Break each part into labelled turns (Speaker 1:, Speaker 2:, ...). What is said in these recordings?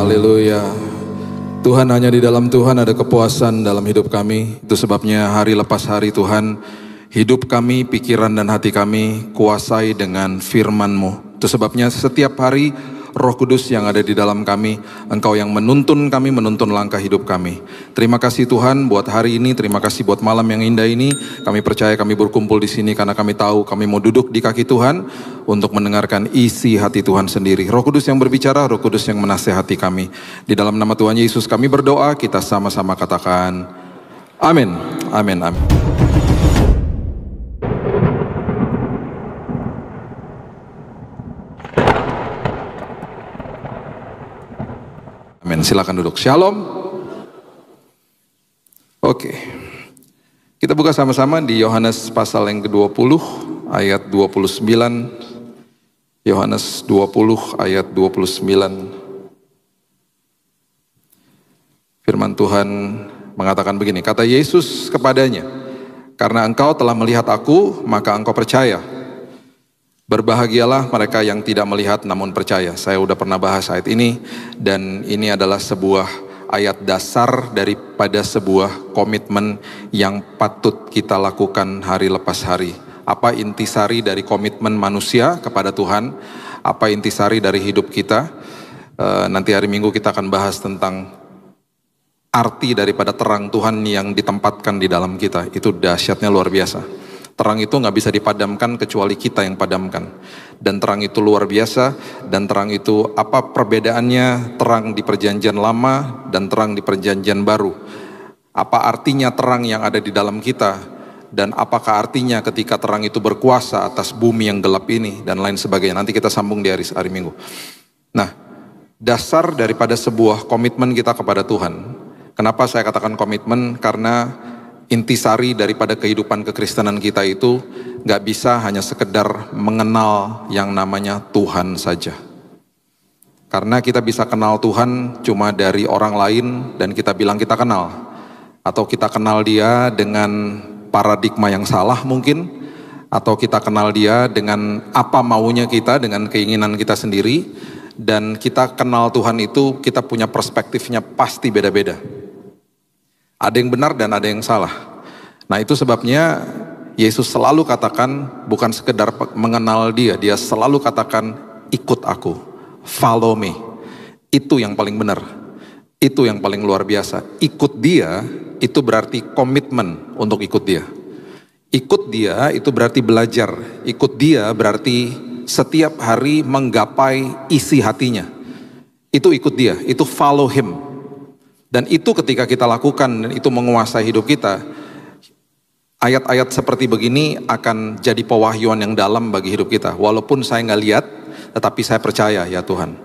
Speaker 1: Haleluya. Tuhan, hanya di dalam Tuhan ada kepuasan dalam hidup kami. Itu sebabnya hari lepas hari Tuhan, hidup kami, pikiran dan hati kami kuasai dengan firman-Mu. Itu sebabnya setiap hari Roh Kudus yang ada di dalam kami, Engkau yang menuntun kami, menuntun langkah hidup kami. Terima kasih Tuhan buat hari ini, terima kasih buat malam yang indah ini. Kami percaya kami berkumpul di sini karena kami tahu kami mau duduk di kaki Tuhan untuk mendengarkan isi hati Tuhan sendiri. Roh Kudus yang berbicara, Roh Kudus yang menasehati kami. Di dalam nama Tuhan Yesus kami berdoa, kita sama-sama katakan amin, amin, amin. Amin, silakan duduk. Shalom. Oke. Kita buka sama-sama di Yohanes pasal yang ke-20 ayat 29. Yohanes 20 ayat 29. Firman Tuhan mengatakan begini, kata Yesus kepadanya, "Karena engkau telah melihat aku, maka engkau percaya. Berbahagialah mereka yang tidak melihat namun percaya." Saya udah pernah bahas ayat ini, dan ini adalah sebuah ayat dasar daripada sebuah komitmen yang patut kita lakukan hari lepas hari. Apa intisari dari komitmen manusia kepada Tuhan? Apa intisari dari hidup kita? Nanti hari Minggu kita akan bahas tentang arti daripada terang Tuhan yang ditempatkan di dalam kita. Itu dahsyatnya luar biasa. Terang itu nggak bisa dipadamkan kecuali kita yang padamkan. Dan terang itu luar biasa, dan terang itu apa perbedaannya terang di perjanjian lama dan terang di perjanjian baru. Apa artinya terang yang ada di dalam kita, dan apakah artinya ketika terang itu berkuasa atas bumi yang gelap ini, dan lain sebagainya. Nanti kita sambung di hari Minggu. Nah, dasar daripada sebuah komitmen kita kepada Tuhan. Kenapa saya katakan komitmen? Karena intisari daripada kehidupan kekristenan kita itu gak bisa hanya sekedar mengenal yang namanya Tuhan saja. Karena kita bisa kenal Tuhan cuma dari orang lain dan kita bilang kita kenal. Atau kita kenal dia dengan paradigma yang salah mungkin. Atau kita kenal dia dengan apa maunya kita, dengan keinginan kita sendiri. Dan kita kenal Tuhan itu kita punya perspektifnya pasti beda-beda. Ada yang benar dan ada yang salah. Nah, itu sebabnya Yesus selalu katakan bukan sekedar mengenal dia, dia selalu katakan ikut aku, follow me. Itu yang paling benar, itu yang paling luar biasa. Ikut dia itu berarti komitmen untuk ikut dia. Ikut dia itu berarti belajar, ikut dia berarti setiap hari menggapai isi hatinya. Itu ikut dia, itu follow him. Dan itu ketika kita lakukan dan itu menguasai hidup kita, ayat-ayat seperti begini akan jadi pewahyuan yang dalam bagi hidup kita. Walaupun saya nggak lihat, tetapi saya percaya ya Tuhan.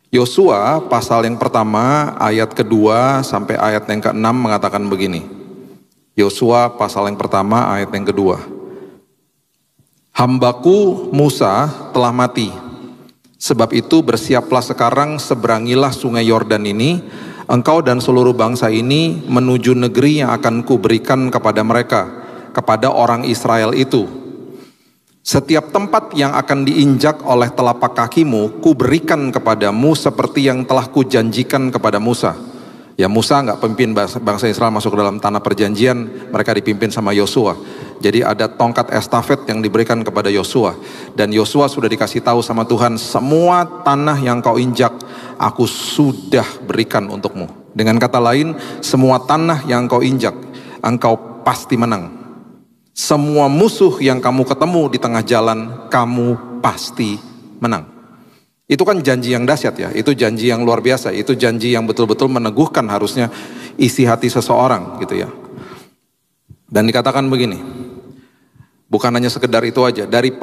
Speaker 1: Yosua pasal yang pertama, ayat kedua sampai ayat yang ke-6 mengatakan begini. Yosua pasal yang pertama, ayat yang kedua. "Hambaku Musa telah mati. Sebab itu bersiaplah sekarang, seberangilah sungai Yordan ini, engkau dan seluruh bangsa ini menuju negeri yang akan kuberikan kepada mereka, kepada orang Israel itu. Setiap tempat yang akan diinjak oleh telapak kakimu, kuberikan kepadamu seperti yang telah kujanjikan kepada Musa." Ya, Musa nggak pimpin bangsa Israel masuk ke dalam tanah perjanjian, mereka dipimpin sama Yosua. Jadi ada tongkat estafet yang diberikan kepada Yosua. Dan Yosua sudah dikasih tahu sama Tuhan, semua tanah yang kau injak, aku sudah berikan untukmu. Dengan kata lain, semua tanah yang kau injak, engkau pasti menang. Semua musuh yang kamu ketemu di tengah jalan, kamu pasti menang. Itu kan janji yang dahsyat ya, itu janji yang luar biasa, itu janji yang betul-betul meneguhkan harusnya isi hati seseorang gitu ya. Dan dikatakan begini, bukan hanya sekedar itu aja, dari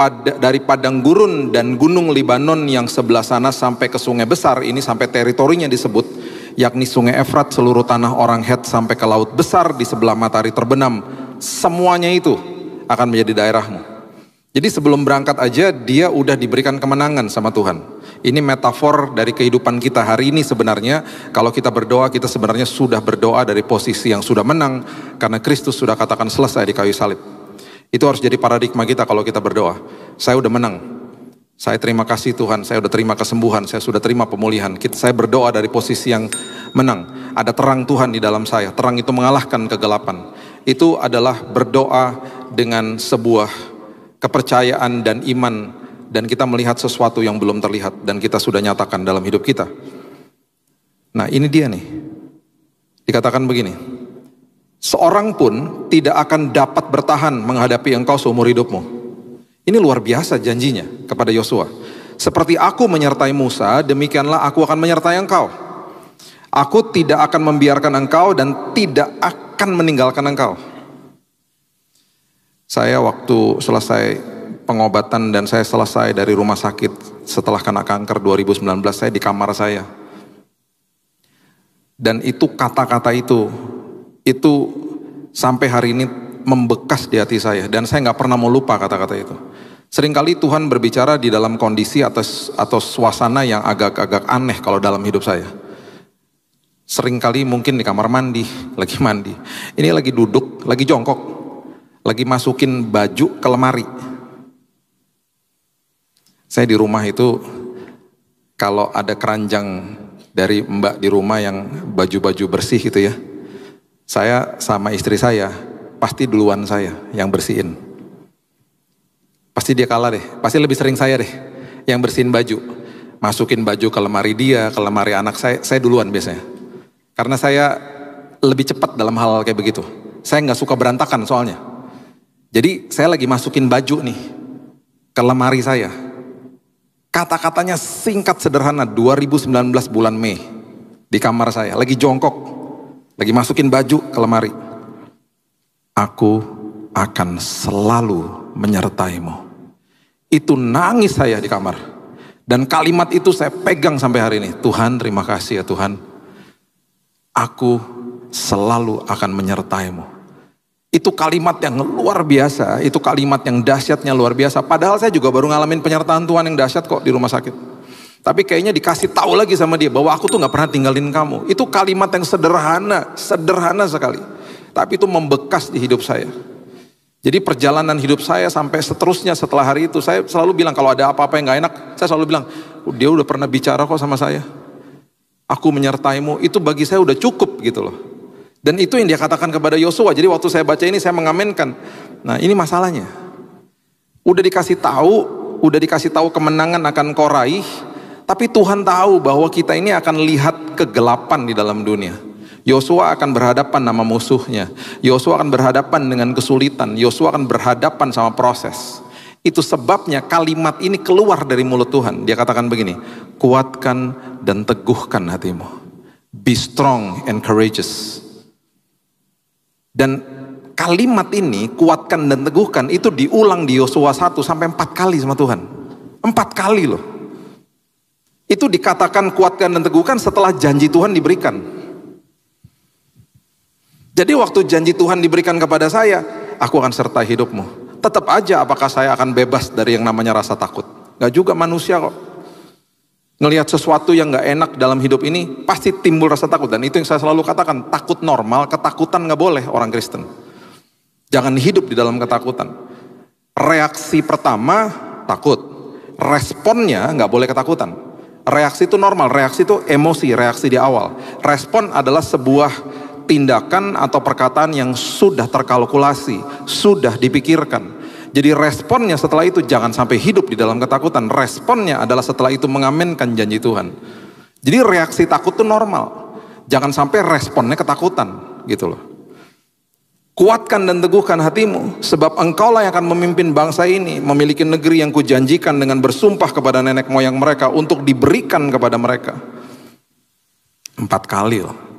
Speaker 1: padang gurun dan gunung Libanon yang sebelah sana sampai ke sungai besar, ini sampai teritorinya disebut, yakni sungai Efrat, seluruh tanah orang Het sampai ke laut besar di sebelah matahari terbenam, semuanya itu akan menjadi daerahmu. Jadi sebelum berangkat aja dia udah diberikan kemenangan sama Tuhan. Ini metafor dari kehidupan kita hari ini sebenarnya. Kalau kita berdoa, kita sebenarnya sudah berdoa dari posisi yang sudah menang, karena Kristus sudah katakan selesai di kayu salib. Itu harus jadi paradigma kita kalau kita berdoa. Saya udah menang. Saya terima kasih Tuhan, saya sudah terima kesembuhan, saya sudah terima pemulihan. Saya berdoa dari posisi yang menang. Ada terang Tuhan di dalam saya, terang itu mengalahkan kegelapan. Itu adalah berdoa dengan sebuah kepercayaan dan iman, dan kita melihat sesuatu yang belum terlihat, dan kita sudah nyatakan dalam hidup kita. Nah ini dia nih, dikatakan begini, seorang pun tidak akan dapat bertahan menghadapi engkau seumur hidupmu. Ini luar biasa janjinya kepada Yosua. Seperti aku menyertai Musa, demikianlah aku akan menyertai engkau. Aku tidak akan membiarkan engkau dan tidak akan meninggalkan engkau. Saya waktu selesai pengobatan dan saya selesai dari rumah sakit setelah kena kanker 2019, saya di kamar saya. Dan itu kata-kata itu sampai hari ini membekas di hati saya, dan saya nggak pernah mau lupa kata-kata itu. Seringkali Tuhan berbicara di dalam kondisi atau suasana yang agak-agak aneh kalau dalam hidup saya. Seringkali mungkin di kamar mandi, lagi mandi. Ini lagi duduk, lagi jongkok, lagi masukin baju ke lemari. Saya di rumah itu, kalau ada keranjang dari mbak di rumah yang baju-baju bersih gitu ya, saya sama istri saya, pasti duluan saya yang bersihin. Pasti dia kalah deh, pasti lebih sering saya deh yang bersihin baju. Masukin baju ke lemari dia, ke lemari anak saya duluan biasanya. Karena saya lebih cepat dalam hal kayak begitu. Saya nggak suka berantakan soalnya. Jadi saya lagi masukin baju nih ke lemari saya. Kata-katanya singkat sederhana, 2019 bulan Mei. Di kamar saya, lagi jongkok, lagi masukin baju ke lemari. Aku akan selalu menyertaimu. Itu nangis saya di kamar. Dan kalimat itu saya pegang sampai hari ini. Tuhan, terima kasih ya Tuhan. Aku selalu akan menyertaimu. Itu kalimat yang luar biasa. Itu kalimat yang dahsyatnya luar biasa. Padahal saya juga baru ngalamin penyertaan Tuhan yang dahsyat kok di rumah sakit. Tapi kayaknya dikasih tahu lagi sama dia bahwa aku tuh gak pernah tinggalin kamu. Itu kalimat yang sederhana sekali. Tapi itu membekas di hidup saya. Jadi perjalanan hidup saya sampai seterusnya setelah hari itu, saya selalu bilang kalau ada apa-apa yang gak enak, saya selalu bilang, dia udah pernah bicara kok sama saya. Aku menyertaimu, itu bagi saya udah cukup gitu loh. Dan itu yang dia katakan kepada Yosua. Jadi waktu saya baca ini saya mengamenkan. Nah ini masalahnya. Udah dikasih tahu kemenangan akan kau raih, tapi Tuhan tahu bahwa kita ini akan lihat kegelapan di dalam dunia. Yosua akan berhadapan sama musuhnya. Yosua akan berhadapan dengan kesulitan. Yosua akan berhadapan sama proses. Itu sebabnya kalimat ini keluar dari mulut Tuhan. Dia katakan begini, kuatkan dan teguhkan hatimu. Be strong and courageous. Dan kalimat ini, kuatkan dan teguhkan, itu diulang di Yosua 1 sampai 4 kali sama Tuhan. 4 kali loh. Itu dikatakan kuatkan dan teguhkan setelah janji Tuhan diberikan. Jadi waktu janji Tuhan diberikan kepada saya, aku akan sertai hidupmu. Tetap aja apakah saya akan bebas dari yang namanya rasa takut? Gak juga, manusia kok. Ngelihat sesuatu yang gak enak dalam hidup ini, pasti timbul rasa takut. Dan itu yang saya selalu katakan, takut normal, ketakutan gak boleh orang Kristen. Jangan hidup di dalam ketakutan. Reaksi pertama, takut. Responnya gak boleh ketakutan. Reaksi itu normal, reaksi itu emosi, reaksi di awal. Respon adalah sebuah tindakan atau perkataan yang sudah terkalkulasi, sudah dipikirkan. Jadi responnya setelah itu jangan sampai hidup di dalam ketakutan. Responnya adalah setelah itu mengaminkan janji Tuhan. Jadi reaksi takut itu normal. Jangan sampai responnya ketakutan, gitu loh. Kuatkan dan teguhkan hatimu, sebab engkaulah yang akan memimpin bangsa ini, memiliki negeri yang kujanjikan dengan bersumpah kepada nenek moyang mereka untuk diberikan kepada mereka. 4 kali loh.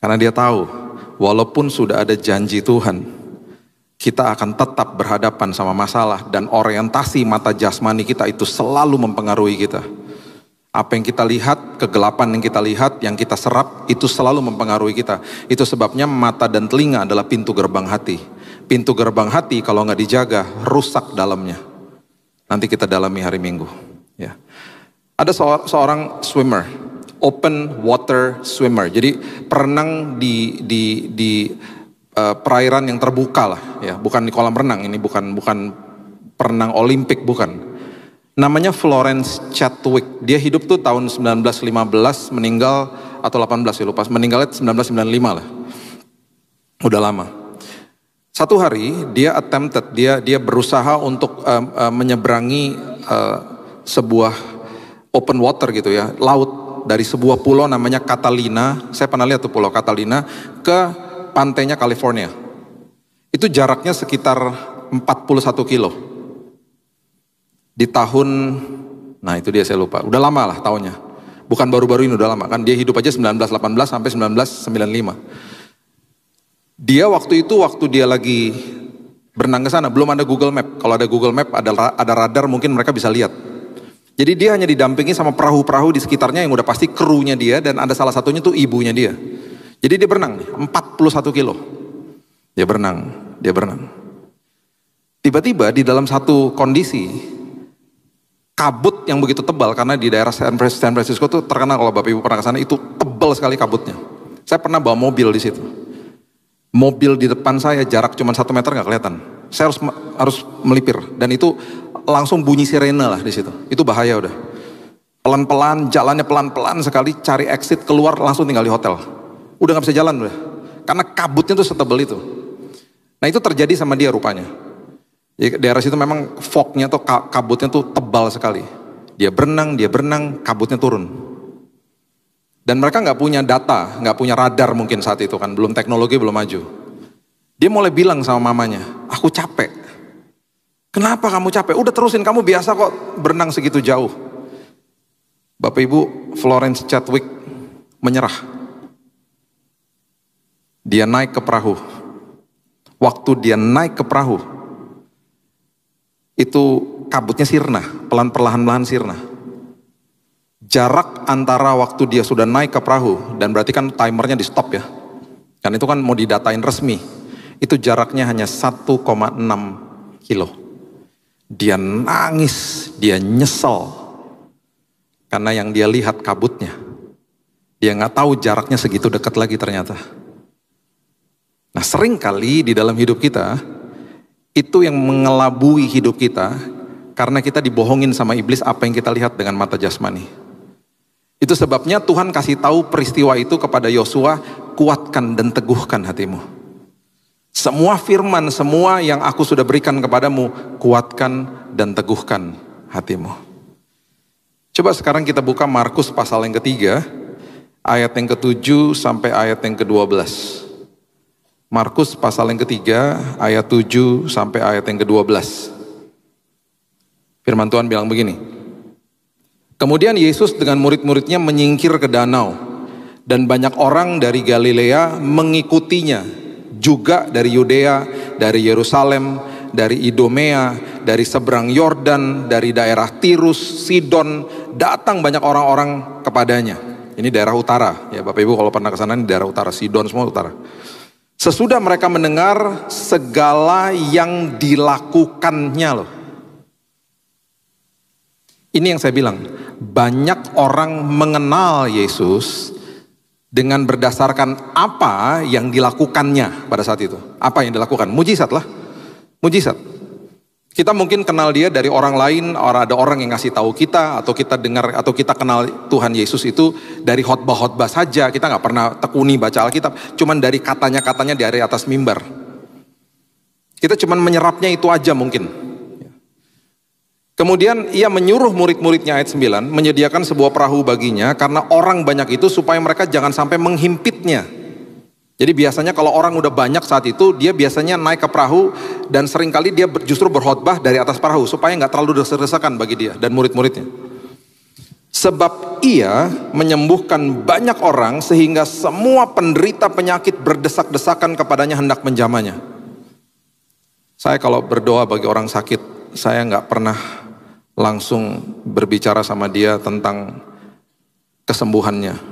Speaker 1: Karena dia tahu, walaupun sudah ada janji Tuhan, kita akan tetap berhadapan sama masalah, dan orientasi mata jasmani kita itu selalu mempengaruhi kita. Apa yang kita lihat, kegelapan yang kita lihat, yang kita serap, itu selalu mempengaruhi kita. Itu sebabnya mata dan telinga adalah pintu gerbang hati. Pintu gerbang hati kalau nggak dijaga, rusak dalamnya. Nanti kita dalami hari Minggu. Ya. Ada seorang swimmer, open water swimmer. Jadi perenang di perairan yang terbuka lah, ya, bukan di kolam renang. Ini bukan perenang Olimpik, bukan. Namanya Florence Chadwick. Dia hidup tuh tahun 1915, meninggal atau 18 ya lupa. Meninggalnya 1995 lah. Udah lama. Satu hari dia berusaha untuk menyeberangi sebuah open water gitu ya, laut, dari sebuah pulau namanya Catalina. Saya pernah lihat tuh pulau Catalina ke pantainya California. Itu jaraknya sekitar 41 kilo. Di tahun, nah itu dia saya lupa, udah lama lah tahunnya. Bukan baru-baru ini, udah lama kan. Dia hidup aja 1918 sampai 1995. Dia waktu dia lagi berenang ke sana, belum ada Google Map. Kalau ada Google Map, ada radar, mungkin mereka bisa lihat. Jadi dia hanya didampingi sama perahu-perahu di sekitarnya yang udah pasti krunya dia, dan ada salah satunya tuh ibunya dia. Jadi dia berenang 41 kilo. Dia berenang. Tiba-tiba di dalam satu kondisi, kabut yang begitu tebal, karena di daerah San Francisco tuh terkenal, kalau Bapak Ibu pernah ke sana, itu tebal sekali kabutnya. Saya pernah bawa mobil di situ. Mobil di depan saya jarak cuma 1 meter nggak kelihatan. Saya harus melipir, dan itu langsung bunyi sirene lah di situ. Itu bahaya udah. Pelan-pelan, jalannya pelan-pelan sekali, cari exit keluar, langsung tinggal di hotel. Udah nggak bisa jalan udah. Karena kabutnya tuh setebal itu. Nah itu terjadi sama dia rupanya. Di daerah situ memang fognya tuh, kabutnya tuh tebal sekali. Dia berenang, kabutnya turun. Dan mereka nggak punya data, nggak punya radar mungkin saat itu kan, belum teknologi belum maju. Dia mulai bilang sama mamanya, aku capek. Kenapa kamu capek? Udah terusin, kamu biasa kok berenang segitu jauh. Bapak Ibu, Florence Chadwick menyerah. Dia naik ke perahu. Waktu dia naik ke perahu, itu kabutnya sirna, perlahan-lahan sirna. Jarak antara waktu dia sudah naik ke perahu, dan berarti kan timernya di stop ya. Kan itu kan mau didatain resmi. Itu jaraknya hanya 1,6 kilo. Dia nangis, dia nyesel. Karena yang dia lihat kabutnya. Dia nggak tahu jaraknya segitu dekat lagi ternyata. Nah sering kali di dalam hidup kita, itu yang mengelabui hidup kita, karena kita dibohongin sama iblis apa yang kita lihat dengan mata jasmani. Itu sebabnya Tuhan kasih tahu peristiwa itu kepada Yosua, kuatkan dan teguhkan hatimu. Semua firman, semua yang aku sudah berikan kepadamu, kuatkan dan teguhkan hatimu. Coba sekarang kita buka Markus pasal yang ketiga, ayat yang ke-7 sampai ayat yang ke-12. Markus pasal yang ketiga, ayat 7 sampai ayat yang ke-12. Firman Tuhan bilang begini. Kemudian Yesus dengan murid-muridnya menyingkir ke danau, dan banyak orang dari Galilea mengikutinya, juga dari Yudea, dari Yerusalem, dari Idumea, dari seberang Yordan, dari daerah Tirus, Sidon, datang banyak orang-orang kepadanya. Ini daerah utara, ya Bapak Ibu kalau pernah ke sana, ini daerah utara, Sidon semua utara. Sesudah mereka mendengar segala yang dilakukannya loh. Ini yang saya bilang, banyak orang mengenal Yesus dengan berdasarkan apa yang dilakukannya pada saat itu. Apa yang dilakukan? Mujizat lah. Mujizat. Kita mungkin kenal dia dari orang lain, ada orang yang ngasih tahu kita, atau kita dengar, atau kita kenal Tuhan Yesus itu dari khotbah-khotbah saja. Kita nggak pernah tekuni baca Alkitab, cuman dari katanya-katanya dari atas mimbar. Kita cuman menyerapnya itu aja mungkin. Kemudian ia menyuruh murid-muridnya, ayat 9, menyediakan sebuah perahu baginya karena orang banyak itu, supaya mereka jangan sampai menghimpitnya. Jadi biasanya kalau orang udah banyak saat itu, dia biasanya naik ke perahu, dan seringkali dia justru berkhotbah dari atas perahu supaya nggak terlalu desak-desakan bagi dia dan murid-muridnya. Sebab ia menyembuhkan banyak orang sehingga semua penderita penyakit berdesak-desakan kepadanya hendak menjamahnya. Saya kalau berdoa bagi orang sakit, saya nggak pernah langsung berbicara sama dia tentang kesembuhannya.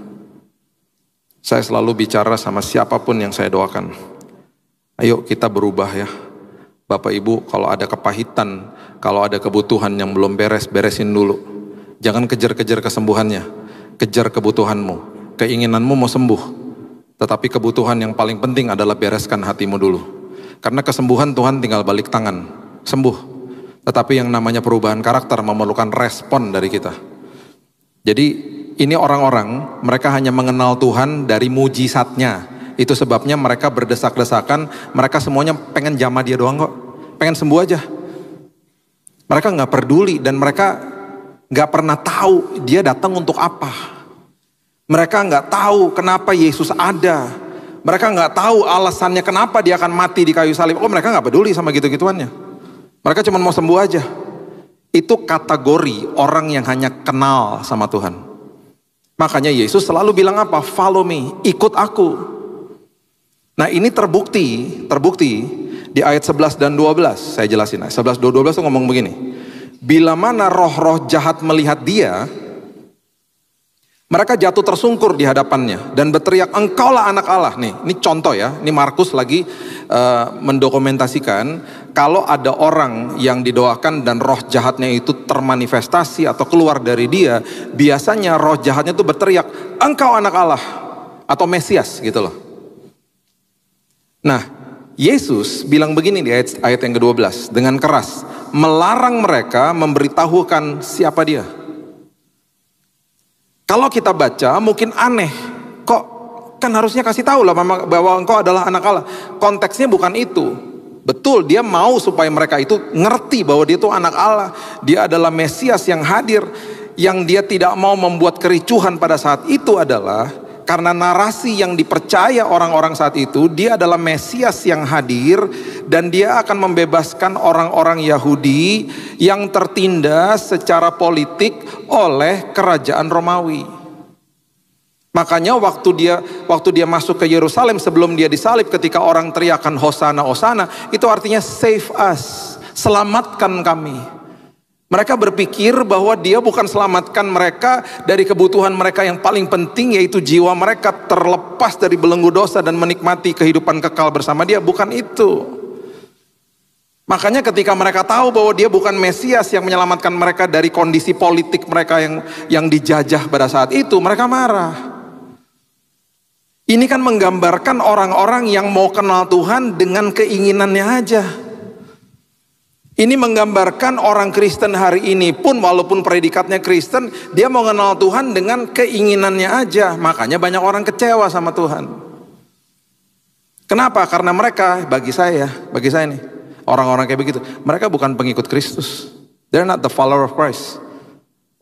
Speaker 1: Saya selalu bicara sama siapapun yang saya doakan. Ayo kita berubah ya. Bapak Ibu, kalau ada kepahitan, kalau ada kebutuhan yang belum beres, beresin dulu. Jangan kejar-kejar kesembuhannya. Kejar kebutuhanmu. Keinginanmu mau sembuh. Tetapi kebutuhan yang paling penting adalah bereskan hatimu dulu. Karena kesembuhan Tuhan tinggal balik tangan. Sembuh. Tetapi yang namanya perubahan karakter memerlukan respon dari kita. Jadi ini orang-orang, mereka hanya mengenal Tuhan dari mujizatnya. Itu sebabnya mereka berdesak-desakan, mereka semuanya pengen jamah dia doang kok. Pengen sembuh aja. Mereka gak peduli dan mereka gak pernah tahu dia datang untuk apa. Mereka gak tahu kenapa Yesus ada. Mereka gak tahu alasannya kenapa dia akan mati di kayu salib. Oh, mereka gak peduli sama gitu-gituannya. Mereka cuma mau sembuh aja. Itu kategori orang yang hanya kenal sama Tuhan. Makanya Yesus selalu bilang apa? Follow me, ikut aku. Nah ini terbukti di ayat 11 dan 12. Saya jelasin, 11 12 tuh ngomong begini. Bila mana roh-roh jahat melihat dia, mereka jatuh tersungkur di hadapannya dan berteriak, engkaulah anak Allah. Nih, ini contoh ya. Ini Markus lagi mendokumentasikan kalau ada orang yang didoakan dan roh jahatnya itu termanifestasi atau keluar dari dia, biasanya roh jahatnya itu berteriak, engkau anak Allah atau Mesias gitu loh. Nah, Yesus bilang begini di ayat yang ke-12 dengan keras, melarang mereka memberitahukan siapa dia. Kalau kita baca mungkin aneh, kok kan harusnya kasih tahu lah bahwa engkau adalah anak Allah. Konteksnya bukan itu. Betul, dia mau supaya mereka itu ngerti bahwa dia itu anak Allah. Dia adalah Mesias yang hadir. Yang dia tidak mau membuat kericuhan pada saat itu adalah karena narasi yang dipercaya orang-orang saat itu, dia adalah Mesias yang hadir dan dia akan membebaskan orang-orang Yahudi yang tertindas secara politik oleh kerajaan Romawi. Makanya waktu dia masuk ke Yerusalem sebelum dia disalib, ketika orang teriakan Hosana Hosana, itu artinya save us, selamatkan kami. Mereka berpikir bahwa dia bukan selamatkan mereka dari kebutuhan mereka yang paling penting, yaitu jiwa mereka terlepas dari belenggu dosa dan menikmati kehidupan kekal bersama dia. Bukan itu. Makanya ketika mereka tahu bahwa dia bukan Mesias yang menyelamatkan mereka dari kondisi politik mereka yang dijajah pada saat itu, mereka marah. Ini kan menggambarkan orang-orang yang mau kenal Tuhan dengan keinginannya aja. Ini menggambarkan orang Kristen hari ini pun walaupun predikatnya Kristen, dia mau kenal Tuhan dengan keinginannya aja. Makanya banyak orang kecewa sama Tuhan. Kenapa? Karena mereka, bagi saya nih, orang-orang kayak begitu, mereka bukan pengikut Kristus. They're not the follower of Christ.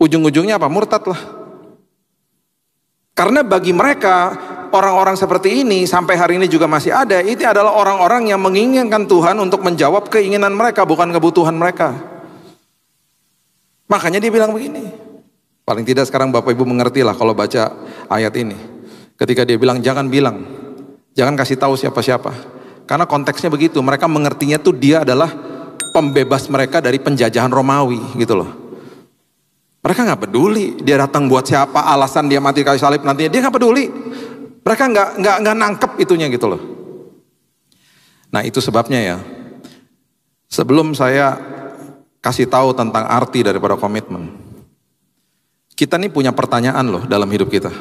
Speaker 1: Ujung-ujungnya apa? Murtad lah. Karena bagi mereka, orang-orang seperti ini sampai hari ini juga masih ada. Itu adalah orang-orang yang menginginkan Tuhan untuk menjawab keinginan mereka, bukan kebutuhan mereka. Makanya dia bilang begini. Paling tidak sekarang Bapak Ibu mengerti lah kalau baca ayat ini. Ketika dia bilang jangan kasih tahu siapa-siapa. Karena konteksnya begitu. Mereka mengertinya tuh dia adalah pembebas mereka dari penjajahan Romawi gitu loh. Mereka nggak peduli dia datang buat siapa, alasan dia mati kayu salib nantinya, dia nggak peduli. Mereka nggak nangkep itunya gitu loh. Nah itu sebabnya ya, sebelum saya kasih tahu tentang arti daripada komitmen, kita nih punya pertanyaan loh dalam hidup kita.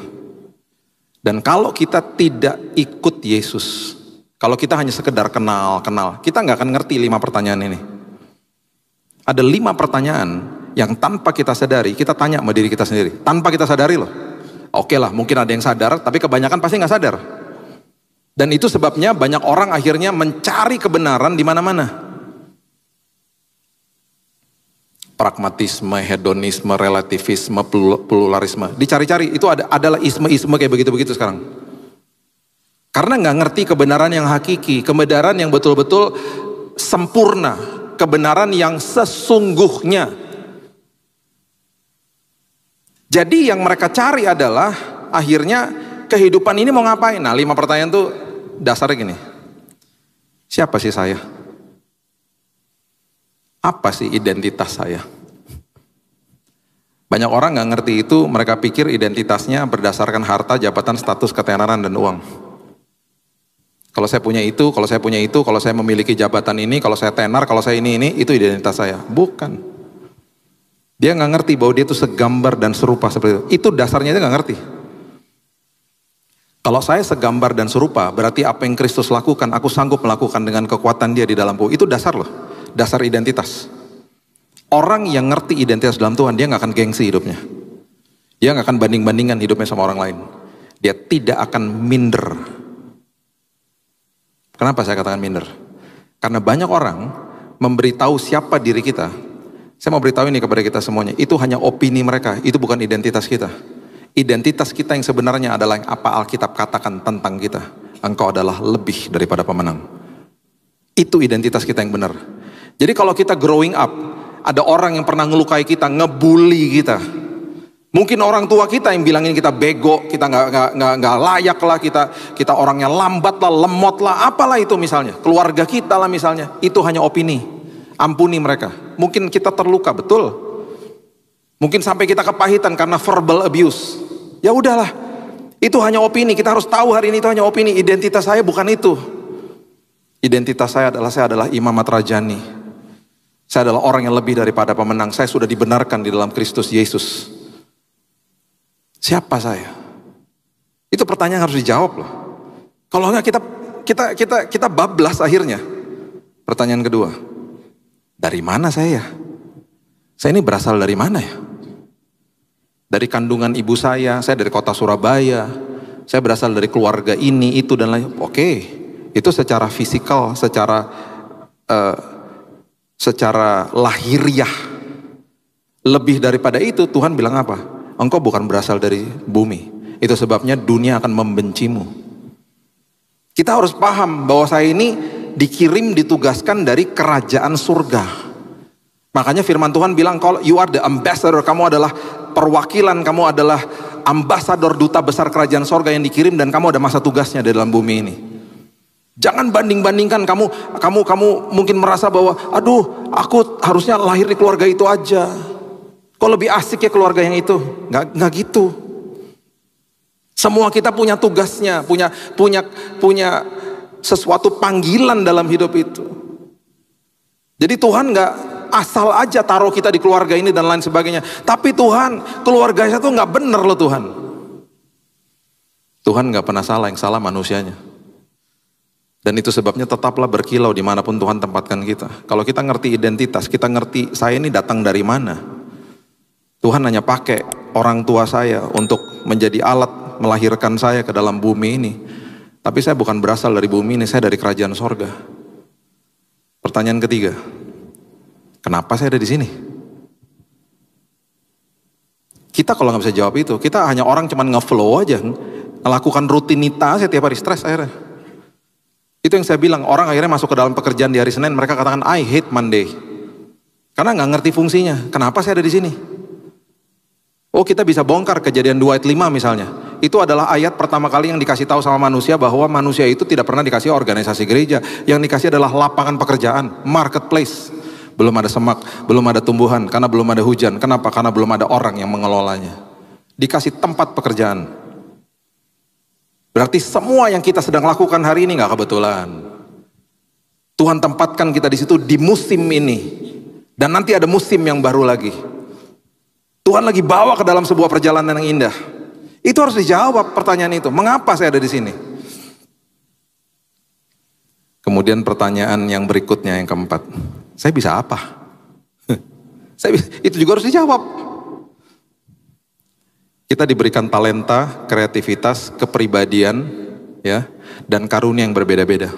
Speaker 1: Dan kalau kita tidak ikut Yesus, kalau kita hanya sekedar kenal, kita nggak akan ngerti 5 pertanyaan ini. Ada 5 pertanyaan yang tanpa kita sadari, kita tanya sama diri kita sendiri. Tanpa kita sadari loh. Oke lah, mungkin ada yang sadar, tapi kebanyakan pasti nggak sadar. Dan itu sebabnya banyak orang akhirnya mencari kebenaran di mana-mana. Pragmatisme, hedonisme, relativisme, pluralisme. Dicari-cari, itu adalah isme-isme kayak begitu-begitu sekarang. Karena nggak ngerti kebenaran yang hakiki, kebenaran yang betul-betul sempurna, kebenaran yang sesungguhnya. Jadi yang mereka cari adalah akhirnya kehidupan ini mau ngapain? Nah 5 pertanyaan tuh dasarnya gini. Siapa sih saya? Apa sih identitas saya? Banyak orang gak ngerti itu, mereka pikir identitasnya berdasarkan harta, jabatan, status, ketenaran, dan uang. Kalau saya punya itu, kalau saya memiliki jabatan ini, kalau saya tenar, kalau saya ini, itu identitas saya. Bukan. Dia nggak ngerti bahwa dia itu segambar dan serupa seperti itu. Itu dasarnya dia nggak ngerti. Kalau saya segambar dan serupa, berarti apa yang Kristus lakukan, aku sanggup melakukan dengan kekuatan dia di dalamku. Itu dasar loh, dasar identitas. Orang yang ngerti identitas dalam Tuhan, dia nggak akan gengsi hidupnya. Dia nggak akan banding-bandingkan hidupnya sama orang lain. Dia tidak akan minder. Kenapa saya katakan minder? Karena banyak orang memberitahu siapa diri kita. Saya mau beritahu ini kepada kita semuanya. Itu hanya opini mereka, itu bukan identitas kita. Identitas kita yang sebenarnya adalah yang apa Alkitab katakan tentang kita. Engkau adalah lebih daripada pemenang. Itu identitas kita yang benar. Jadi kalau kita growing up, ada orang yang pernah ngelukai kita, ngebully kita. Mungkin orang tua kita yang bilangin kita bego, kita nggak layak lah, kita orangnya lambat lah, lemot lah, apalah itu misalnya. Keluarga kita lah misalnya, itu hanya opini. Ampuni mereka. Mungkin kita terluka, betul. Mungkin sampai kita kepahitan karena verbal abuse. Ya udahlah, itu hanya opini. Kita harus tahu hari ini itu hanya opini. Identitas saya bukan itu. Identitas saya adalah Imam Matrajani. Saya adalah orang yang lebih daripada pemenang. Saya sudah dibenarkan di dalam Kristus Yesus. Siapa saya? Itu pertanyaan yang harus dijawab loh. Kalau enggak kita bablas akhirnya. Pertanyaan kedua, dari mana saya? Saya ini berasal dari mana ya? Dari kandungan ibu saya dari kota Surabaya. Saya berasal dari keluarga ini, itu dan lain. Oke, itu secara fisikal, secara lahiriah. Lebih daripada itu Tuhan bilang apa? Engkau bukan berasal dari bumi. Itu sebabnya dunia akan membencimu. Kita harus paham bahwa saya ini dikirim, ditugaskan dari kerajaan surga. Makanya firman Tuhan bilang, kalau you are the ambassador, kamu adalah perwakilan, kamu adalah ambasador, duta besar kerajaan surga yang dikirim, dan kamu ada masa tugasnya di dalam bumi ini. Jangan banding-bandingkan. Kamu mungkin merasa bahwa, aduh, aku harusnya lahir di keluarga itu aja. Kok lebih asik ya keluarga yang itu? Nggak gitu. Semua kita punya tugasnya, punya sesuatu panggilan dalam hidup itu. Jadi Tuhan nggak asal aja taruh kita di keluarga ini dan lain sebagainya. Tapi Tuhan, keluarganya tuh nggak bener loh Tuhan. Tuhan nggak pernah salah, yang salah manusianya. Dan itu sebabnya tetaplah berkilau dimanapun Tuhan tempatkan kita. Kalau kita ngerti identitas, kita ngerti saya ini datang dari mana. Tuhan hanya pakai orang tua saya untuk menjadi alat melahirkan saya ke dalam bumi ini. Tapi saya bukan berasal dari bumi ini, saya dari kerajaan sorga. Pertanyaan ketiga, kenapa saya ada di sini? Kita kalau nggak bisa jawab itu, kita hanya orang cuman nge-flow aja, melakukan rutinitas setiap hari, stres akhirnya. Itu yang saya bilang, orang akhirnya masuk ke dalam pekerjaan di hari Senin, mereka katakan, I hate Monday. Karena nggak ngerti fungsinya. Kenapa saya ada di sini? Oh, kita bisa bongkar Kejadian 2 ayat 5 misalnya. Itu adalah ayat pertama kali yang dikasih tahu sama manusia bahwa manusia itu tidak pernah dikasih organisasi gereja. Yang dikasih adalah lapangan pekerjaan, marketplace. Belum ada semak, belum ada tumbuhan, karena belum ada hujan. Kenapa? Karena belum ada orang yang mengelolanya. Dikasih tempat pekerjaan. Berarti semua yang kita sedang lakukan hari ini nggak kebetulan. Tuhan tempatkan kita di situ di musim ini. Dan nanti ada musim yang baru lagi. Tuhan lagi bawa ke dalam sebuah perjalanan yang indah. Itu harus dijawab pertanyaan itu. Mengapa saya ada di sini? Kemudian pertanyaan yang berikutnya yang keempat. Saya bisa apa? Itu juga harus dijawab. Kita diberikan talenta, kreativitas, kepribadian, ya, dan karunia yang berbeda-beda.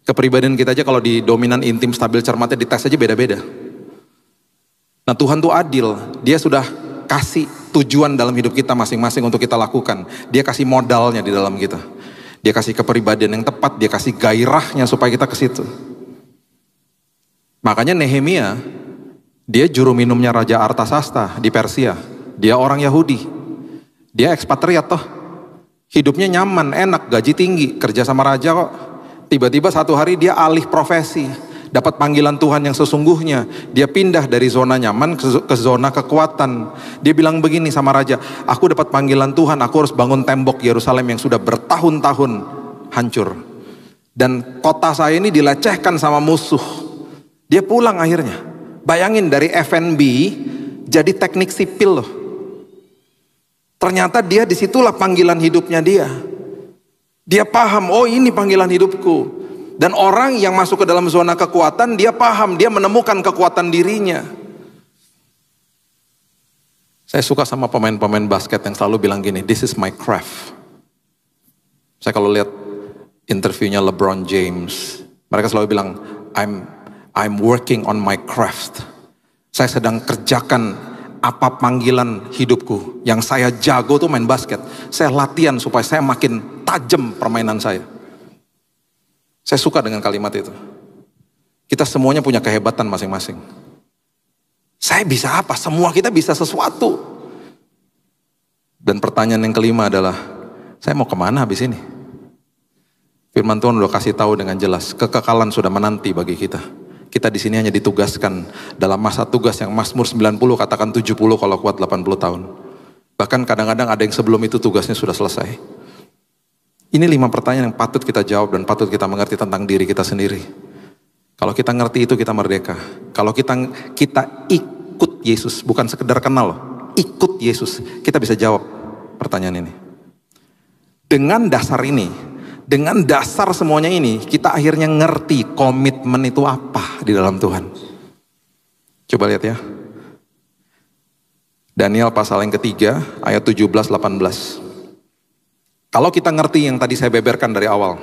Speaker 1: Kepribadian kita aja kalau di dominan, intim, stabil, cermatnya dites aja beda-beda. Nah Tuhan tuh adil, Dia sudah kasih tujuan dalam hidup kita masing-masing untuk kita lakukan. Dia kasih modalnya di dalam kita. Dia kasih kepribadian yang tepat, Dia kasih gairahnya supaya kita ke situ. Makanya Nehemia, dia juru minumnya Raja Artasasta di Persia. Dia orang Yahudi, dia ekspatriat toh, hidupnya nyaman, enak, gaji tinggi, kerja sama raja kok. Tiba-tiba satu hari dia alih profesi, dapat panggilan Tuhan yang sesungguhnya. Dia pindah dari zona nyaman ke zona kekuatan. Dia bilang begini sama raja, aku dapat panggilan Tuhan, aku harus bangun tembok Yerusalem yang sudah bertahun-tahun hancur. Dan kota saya ini dilecehkan sama musuh. Dia pulang akhirnya. Bayangin dari F&B jadi teknik sipil loh. Ternyata dia disitulah panggilan hidupnya dia. Dia paham, oh ini panggilan hidupku. Dan orang yang masuk ke dalam zona kekuatan, dia paham, dia menemukan kekuatan dirinya. Saya suka sama pemain-pemain basket yang selalu bilang gini, this is my craft. Saya kalau lihat interviewnya LeBron James, mereka selalu bilang, I'm working on my craft. Saya sedang kerjakan apa panggilan hidupku. Yang saya jago tuh main basket. Saya latihan supaya saya makin tajam permainan saya. Saya suka dengan kalimat itu. Kita semuanya punya kehebatan masing-masing. Saya bisa apa? Semua kita bisa sesuatu. Dan pertanyaan yang kelima adalah, saya mau kemana habis ini? Firman Tuhan udah kasih tahu dengan jelas, kekekalan sudah menanti bagi kita. Kita di sini hanya ditugaskan dalam masa tugas yang Mazmur 90 katakan 70 kalau kuat 80 tahun. Bahkan kadang-kadang ada yang sebelum itu tugasnya sudah selesai. Ini 5 pertanyaan yang patut kita jawab dan patut kita mengerti tentang diri kita sendiri. Kalau kita ngerti itu kita merdeka. Kalau kita ikut Yesus, bukan sekedar kenal, ikut Yesus, kita bisa jawab pertanyaan ini. Dengan dasar ini, dengan dasar semuanya ini, kita akhirnya ngerti komitmen itu apa di dalam Tuhan. Coba lihat ya. Daniel pasal yang ketiga, ayat 17-18. Kalau kita ngerti yang tadi saya beberkan dari awal,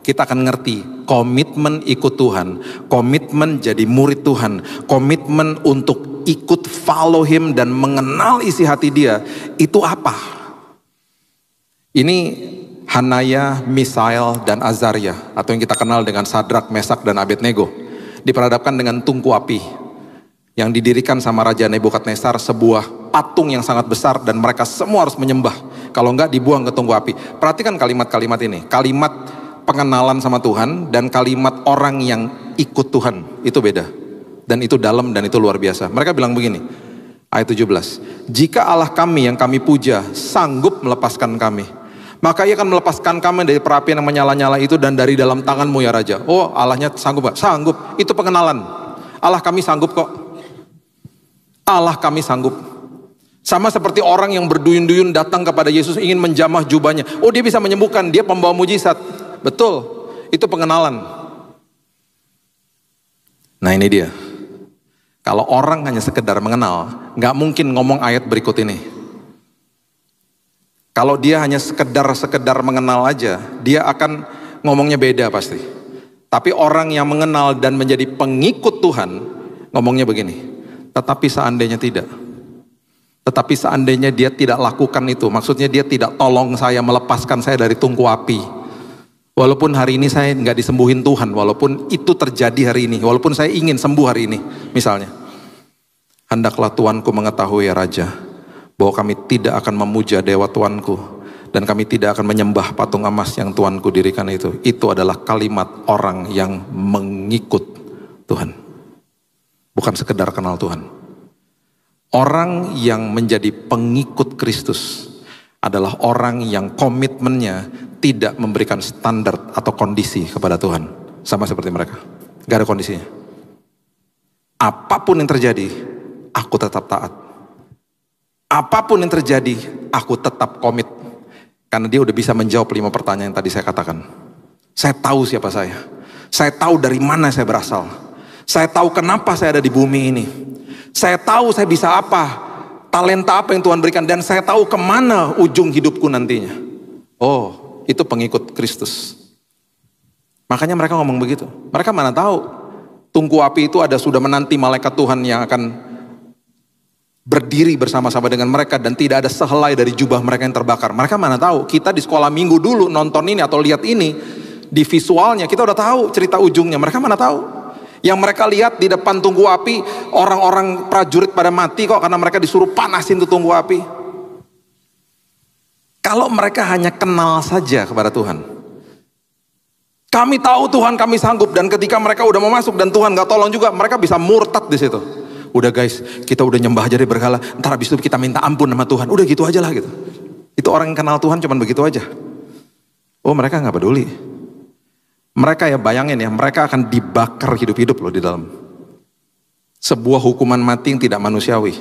Speaker 1: kita akan ngerti komitmen ikut Tuhan, komitmen jadi murid Tuhan, komitmen untuk ikut follow Him dan mengenal isi hati Dia, itu apa? Ini Hanaya, Misael, dan Azaria, atau yang kita kenal dengan Sadrak, Mesak, dan Abednego, diperhadapkan dengan tungku api yang didirikan sama Raja Nebukadnezar, sebuah patung yang sangat besar, dan mereka semua harus menyembah. Kalau enggak dibuang ke tungku api. Perhatikan kalimat-kalimat ini, kalimat pengenalan sama Tuhan dan kalimat orang yang ikut Tuhan, itu beda. Dan itu dalam dan itu luar biasa. Mereka bilang begini, ayat 17, jika Allah kami yang kami puja sanggup melepaskan kami, maka Ia akan melepaskan kami dari perapian yang menyala-nyala itu dan dari dalam tanganmu ya Raja. Oh, Allahnya sanggup gak? Sanggup. Itu pengenalan. Allah kami sanggup kok. Allah kami sanggup. Sama seperti orang yang berduyun-duyun datang kepada Yesus ingin menjamah jubahnya. Oh, Dia bisa menyembuhkan, Dia pembawa mujizat. Betul, itu pengenalan. Nah ini dia. Kalau orang hanya sekedar mengenal, gak mungkin ngomong ayat berikut ini. Kalau dia hanya sekedar mengenal aja, dia akan ngomongnya beda pasti. Tapi orang yang mengenal dan menjadi pengikut Tuhan, ngomongnya begini, tetapi seandainya tidak. Tetapi seandainya dia tidak lakukan itu, maksudnya dia tidak tolong saya, melepaskan saya dari tungku api. Walaupun hari ini saya nggak disembuhin Tuhan, walaupun itu terjadi hari ini, walaupun saya ingin sembuh hari ini, misalnya. Hendaklah Tuanku mengetahui ya Raja, bahwa kami tidak akan memuja dewa Tuanku, dan kami tidak akan menyembah patung emas yang Tuanku dirikan itu. Itu adalah kalimat orang yang mengikut Tuhan. Bukan sekedar kenal Tuhan. Orang yang menjadi pengikut Kristus adalah orang yang komitmennya tidak memberikan standar atau kondisi kepada Tuhan. Sama seperti mereka. Gak ada kondisinya. Apapun yang terjadi, aku tetap taat. Apapun yang terjadi, aku tetap komit. Karena dia udah bisa menjawab 5 pertanyaan yang tadi saya katakan. Saya tahu siapa saya. Saya tahu dari mana saya berasal. Saya tahu kenapa saya ada di bumi ini. Saya tahu saya bisa apa, talenta apa yang Tuhan berikan, dan saya tahu kemana ujung hidupku nantinya. Oh, itu pengikut Kristus. Makanya mereka ngomong begitu. Mereka mana tahu tungku api itu ada sudah menanti malaikat Tuhan yang akan berdiri bersama-sama dengan mereka dan tidak ada sehelai dari jubah mereka yang terbakar. Mereka mana tahu. Kita di sekolah minggu dulu nonton ini atau lihat ini di visualnya, kita udah tahu cerita ujungnya. Mereka mana tahu. Yang mereka lihat di depan tungku api, orang-orang prajurit pada mati kok karena mereka disuruh panasin tuh tungku api. Kalau mereka hanya kenal saja kepada Tuhan, kami tahu Tuhan kami sanggup, dan ketika mereka udah mau masuk dan Tuhan gak tolong juga, mereka bisa murtad di situ. Udah guys, kita udah nyembah aja deh berhala, ntar habis itu kita minta ampun sama Tuhan, udah gitu aja lah gitu. Itu orang yang kenal Tuhan cuman begitu aja. Oh, mereka gak peduli. Mereka ya bayangin ya, mereka akan dibakar hidup-hidup loh di dalam. Sebuah hukuman mati yang tidak manusiawi.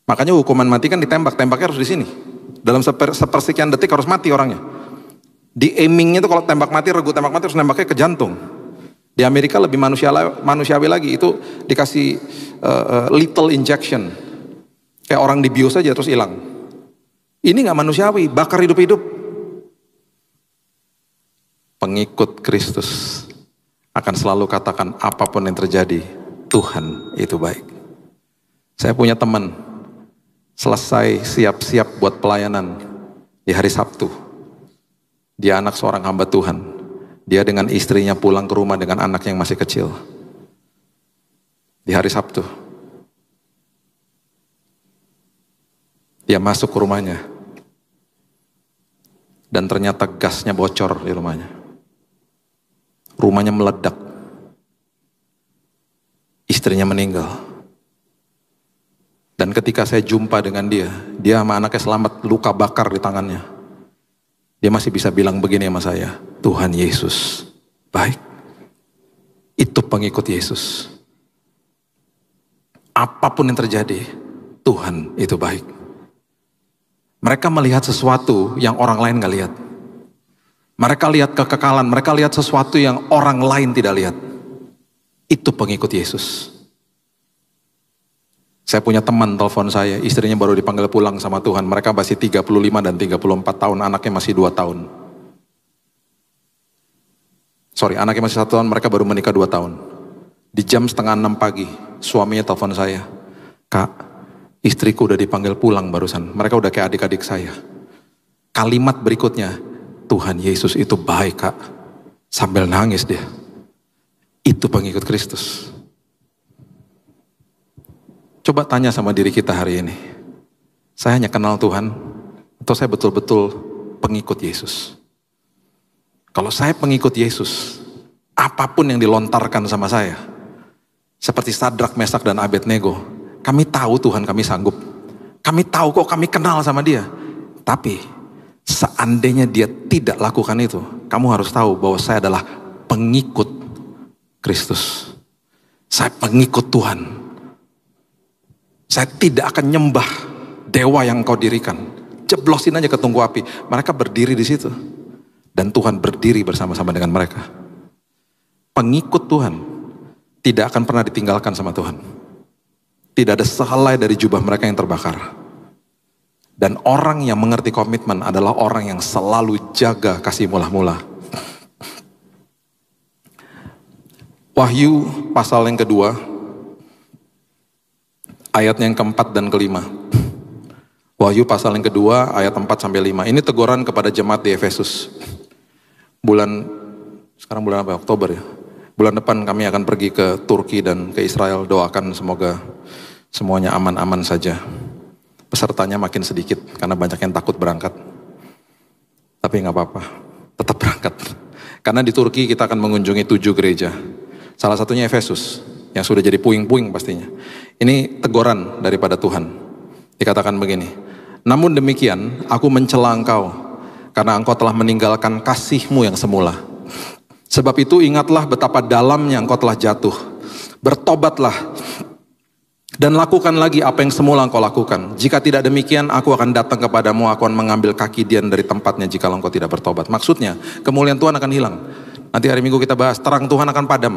Speaker 1: Makanya hukuman mati kan ditembak, tembaknya harus di sini. Dalam sepersekian detik harus mati orangnya. Di aimingnya itu kalau tembak mati, regu tembak mati harus nembaknya ke jantung. Di Amerika lebih manusiawi lagi, itu dikasih lethal injection. Kayak orang dibius aja terus hilang. Ini nggak manusiawi, bakar hidup-hidup. Pengikut Kristus akan selalu katakan apapun yang terjadi, Tuhan itu baik. Saya punya teman, selesai siap-siap buat pelayanan di hari Sabtu. Dia anak seorang hamba Tuhan. Dia dengan istrinya pulang ke rumah dengan anak yang masih kecil. Di hari Sabtu. Dia masuk ke rumahnya. Dan ternyata gasnya bocor di rumahnya. Rumahnya meledak. Istrinya meninggal. Dan ketika saya jumpa dengan dia sama anaknya selamat, luka bakar di tangannya. Dia masih bisa bilang begini sama saya, Tuhan Yesus baik. Itu pengikut Yesus. Apapun yang terjadi, Tuhan itu baik. Mereka melihat sesuatu yang orang lain gak lihat. Mereka lihat kekekalan, mereka lihat sesuatu yang orang lain tidak lihat. Itu pengikut Yesus. Saya punya teman telepon saya, istrinya baru dipanggil pulang sama Tuhan. Mereka masih 35 dan 34 tahun, anaknya masih 2 tahun. Anaknya masih 1 tahun, mereka baru menikah 2 tahun. Di jam 5:30 pagi, suaminya telepon saya. Kak, istriku udah dipanggil pulang barusan. Mereka udah kayak adik-adik saya. Kalimat berikutnya, Tuhan Yesus itu baik kak. Sambil nangis dia. Itu pengikut Kristus. Coba tanya sama diri kita hari ini. Saya hanya kenal Tuhan, atau saya betul-betul pengikut Yesus? Kalau saya pengikut Yesus, apapun yang dilontarkan sama saya, seperti Sadrak, Mesak, dan Abednego, kami tahu Tuhan kami sanggup. Kami tahu kok kami kenal sama dia. Tapi seandainya dia tidak lakukan itu, kamu harus tahu bahwa saya adalah pengikut Kristus. Saya pengikut Tuhan. Saya tidak akan nyembah dewa yang kau dirikan. Jeblosin aja ke tungku api. Mereka berdiri di situ. Dan Tuhan berdiri bersama-sama dengan mereka. Pengikut Tuhan tidak akan pernah ditinggalkan sama Tuhan. Tidak ada sehelai dari jubah mereka yang terbakar. Dan orang yang mengerti komitmen adalah orang yang selalu jaga kasih mula-mula. Wahyu pasal yang kedua, ayatnya yang keempat dan kelima. Wahyu pasal yang kedua, ayat 4-5. Ini teguran kepada jemaat di Efesus. Sekarang bulan apa? Oktober ya. Bulan depan kami akan pergi ke Turki dan ke Israel. Doakan semoga semuanya aman-aman saja. Pesertanya makin sedikit karena banyak yang takut berangkat. Tapi nggak apa-apa, tetap berangkat. Karena di Turki kita akan mengunjungi 7 gereja. Salah satunya Efesus, yang sudah jadi puing-puing pastinya. Ini teguran daripada Tuhan. Dikatakan begini, namun demikian aku mencela engkau, karena engkau telah meninggalkan kasihmu yang semula. Sebab itu ingatlah betapa dalamnya engkau telah jatuh. Bertobatlah dan lakukan lagi apa yang semula engkau lakukan. Jika tidak demikian, aku akan datang kepadamu, aku akan mengambil kaki Dian dari tempatnya jika engkau tidak bertobat. Maksudnya, kemuliaan Tuhan akan hilang. Nanti hari Minggu kita bahas, terang Tuhan akan padam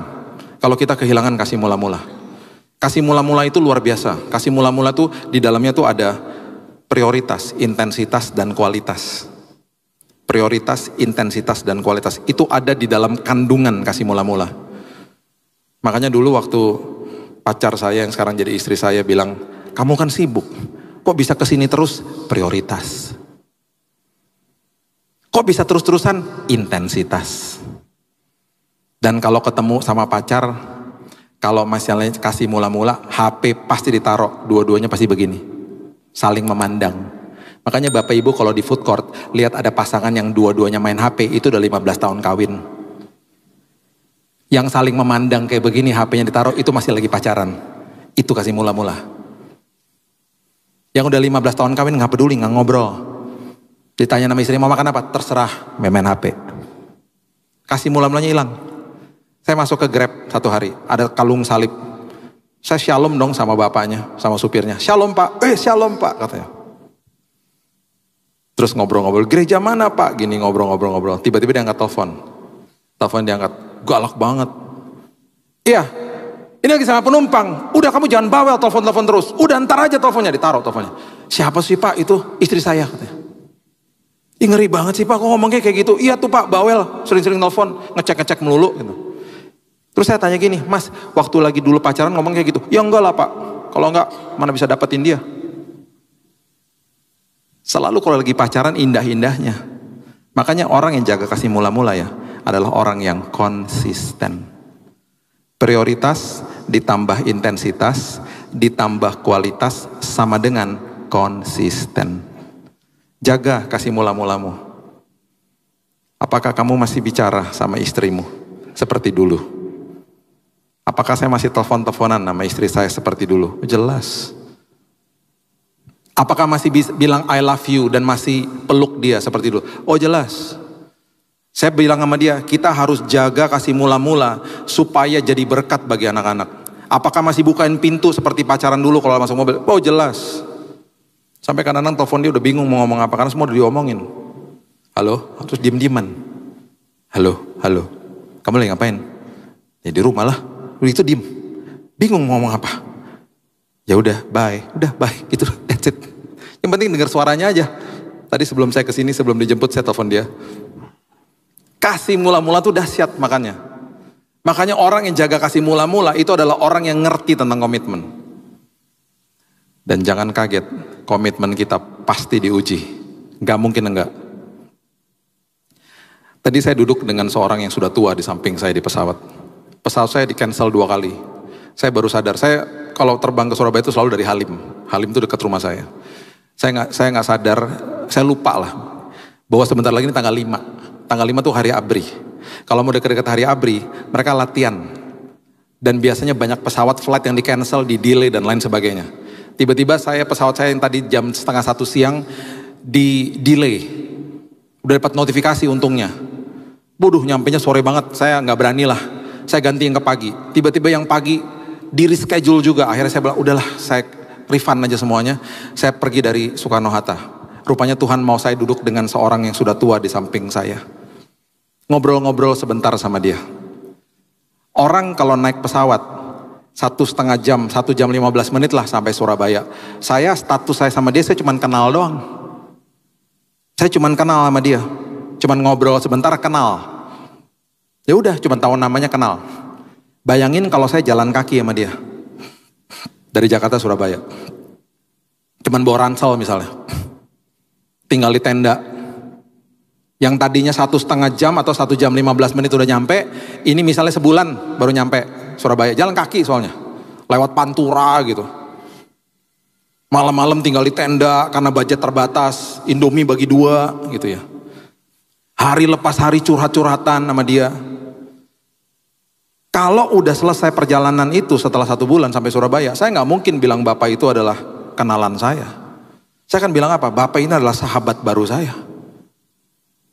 Speaker 1: kalau kita kehilangan kasih mula-mula. Kasih mula-mula itu luar biasa. Kasih mula-mula itu di dalamnya tuh ada prioritas, intensitas, dan kualitas. Prioritas, intensitas, dan kualitas. Itu ada di dalam kandungan kasih mula-mula. Makanya dulu waktu pacar saya yang sekarang jadi istri saya bilang, kamu kan sibuk, kok bisa kesini terus? Prioritas. Kok bisa terus-terusan? Intensitas. Dan kalau ketemu sama pacar, kalau misalnya kasih mula-mula, HP pasti ditaruh, dua-duanya pasti begini, saling memandang. Makanya Bapak Ibu kalau di food court, lihat ada pasangan yang dua-duanya main HP, itu udah 15 tahun kawin. Yang saling memandang kayak begini, HP-nya ditaruh, itu masih lagi pacaran. Itu kasih mula-mula. Yang udah 15 tahun kawin gak peduli, gak ngobrol. Ditanya nama istri, mau makan apa? Terserah, main HP. Kasih mula-mulanya hilang. Saya masuk ke Grab satu hari, ada kalung salib. Saya shalom dong sama bapaknya, sama supirnya. Shalom pak, shalom pak, katanya. Terus ngobrol-ngobrol, gereja mana Pak? Gini ngobrol-ngobrol. Tiba-tiba dia angkat telepon. Telepon diangkat, galak banget. Iya, ini lagi sama penumpang. Udah kamu jangan bawel, telepon-telepon terus. Udah ntar aja teleponnya, ditaruh teleponnya. Siapa sih Pak? Itu istri saya katanya. Ih, ngeri banget sih Pak, kok ngomongnya kayak gitu. Iya tuh Pak, bawel, sering-sering telepon, ngecek-ngecek melulu gitu. Terus saya tanya gini, Mas, waktu lagi dulu pacaran ngomong kayak gitu. Ya enggak lah Pak, kalau enggak mana bisa dapetin dia. Selalu kalau lagi pacaran indah-indahnya. Makanya orang yang jaga kasih mula-mula ya, adalah orang yang konsisten. Prioritas ditambah intensitas, ditambah kualitas sama dengan konsisten. Jaga kasih mula-mulamu. Apakah kamu masih bicara sama istrimu seperti dulu? Apakah saya masih telepon-teleponan sama istri saya seperti dulu? Jelas. Apakah masih bilang I love you dan masih peluk dia seperti dulu? Oh jelas. Saya bilang sama dia, kita harus jaga kasih mula-mula supaya jadi berkat bagi anak-anak. Apakah masih bukain pintu seperti pacaran dulu kalau masuk mobil? Oh jelas. Sampai kadang-kadang telepon dia udah bingung mau ngomong apa karena semua udah diomongin. Halo, terus diem-dieman. Halo, kamu lagi ngapain? Ya di rumah lah. Udah itu diem, bingung mau ngomong apa. Ya udah bye gitu, that's it. Yang penting dengar suaranya aja. Tadi sebelum saya kesini, sebelum dijemput saya telepon dia. Kasih mula-mula tuh dahsyat makanya. Makanya orang yang jaga kasih mula-mula itu adalah orang yang ngerti tentang komitmen. Dan jangan kaget, komitmen kita pasti diuji. Gak mungkin enggak. Tadi saya duduk dengan seorang yang sudah tua di samping saya di pesawat. Pesawat saya di cancel 2 kali. Saya baru sadar, saya kalau terbang ke Surabaya itu selalu dari Halim. Halim itu dekat rumah saya. Saya nggak sadar, saya lupa lah. Bahwa sebentar lagi ini tanggal 5. Tanggal 5 tuh hari ABRI. Kalau mau dekat-dekat hari ABRI, mereka latihan. Dan biasanya banyak pesawat flight yang di cancel, di delay dan lain sebagainya. Tiba-tiba pesawat saya yang tadi jam 12:30 siang, di delay. Udah dapat notifikasi untungnya. Bodoh, nyampenya sore banget, saya nggak berani lah. Saya ganti yang ke pagi. Tiba-tiba yang pagi di reschedule juga. Akhirnya saya bilang, udahlah saya refund aja semuanya. Saya pergi dari Soekarno-Hatta. Rupanya Tuhan mau saya duduk dengan seorang yang sudah tua di samping saya. Ngobrol-ngobrol sebentar sama dia. Orang kalau naik pesawat 1,5 jam, 1 jam 15 menit lah sampai Surabaya. Status saya sama dia, saya cuman kenal doang. Saya cuman kenal sama dia. Cuman ngobrol sebentar, kenal. Ya udah, cuma tahu namanya, kenal. Bayangin kalau saya jalan kaki sama dia dari Jakarta Surabaya, cuman bawa ransel misalnya, tinggal di tenda, yang tadinya 1,5 jam atau 1 jam 15 menit udah nyampe, ini misalnya sebulan baru nyampe Surabaya, jalan kaki soalnya, lewat Pantura gitu. Malam-malam tinggal di tenda karena budget terbatas, Indomie bagi 2 gitu ya. Hari lepas hari curhat-curhatan sama dia. Kalau udah selesai perjalanan itu setelah 1 bulan sampai Surabaya, saya nggak mungkin bilang Bapak itu adalah kenalan saya. Saya akan bilang apa? Bapak ini adalah sahabat baru saya.